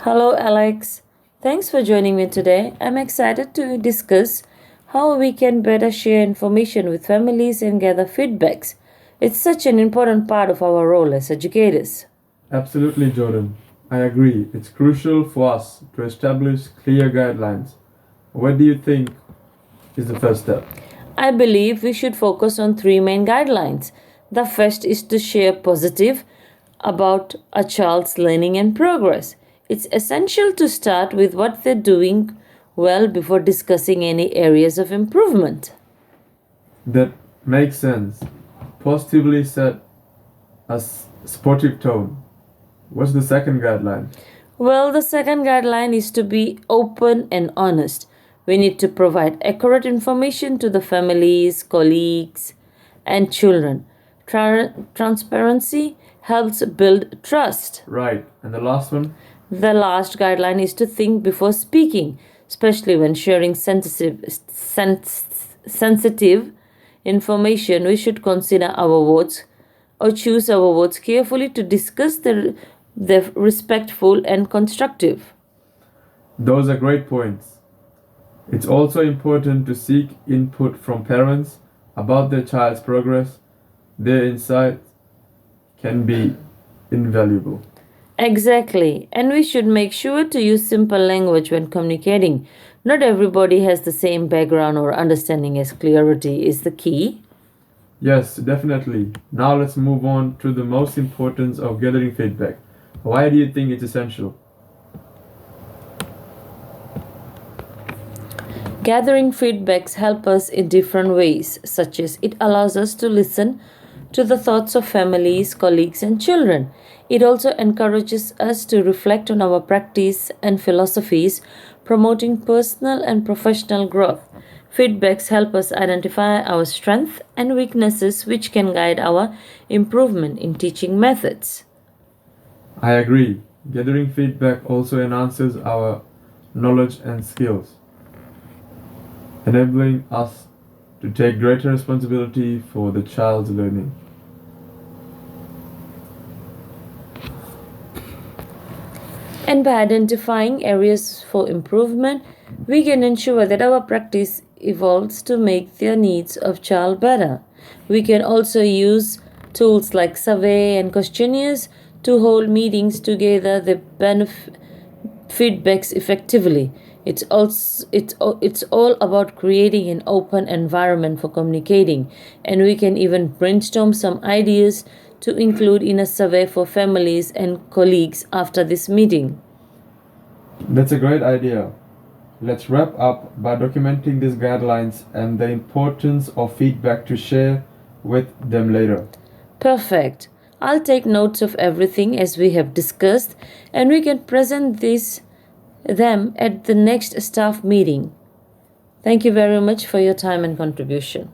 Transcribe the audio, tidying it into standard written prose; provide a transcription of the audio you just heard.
Hello, Alex. Thanks for joining me today. I'm excited to discuss how we can better share information with families and gather feedbacks. It's such an important part of our role as educators. Absolutely, Jordan. I agree. It's crucial for us to establish clear guidelines. What do you think is the first step? I believe we should focus on three main guidelines. The first is to share positive about a child's learning and progress. It's essential to start with what they're doing well before discussing any areas of improvement. That makes sense. Positively set a sportive tone. What's the second guideline? Well, the second guideline is to be open and honest. We need to provide accurate information to the families, colleagues, and children. Transparency helps build trust. Right. And the last one? The last guideline is to think before speaking, especially when sharing sensitive information. We should consider our words or choose our words carefully to discuss the respectful and constructive. Those are great points. It's also important to seek input from parents about their child's progress. Their insights can be invaluable. Exactly, and we should make sure to use simple language when communicating. Not everybody has the same background or understanding, as clarity is the key. Yes, definitely. Now let's move on to the most importance of gathering feedback. Why do you think it's essential? Gathering feedbacks help us in different ways, such as it allows us to listen to the thoughts of families, colleagues, and children. It also encourages us to reflect on our practice and philosophies, promoting personal and professional growth. Feedbacks help us identify our strengths and weaknesses, which can guide our improvement in teaching methods. I agree. Gathering feedback also enhances our knowledge and skills, enabling us to take greater responsibility for the child's learning. And by identifying areas for improvement, we can ensure that our practice evolves to make the needs of child better. We can also use tools like survey and questionnaires to hold meetings to gather the feedbacks effectively. It's all about creating an open environment for communicating, and we can even brainstorm some ideas to include in a survey for families and colleagues after this meeting. That's a great idea. Let's wrap up by documenting these guidelines and the importance of feedback to share with them later. Perfect. I'll take notes of everything as we have discussed, and we can present them at the next staff meeting. Thank you very much for your time and contribution.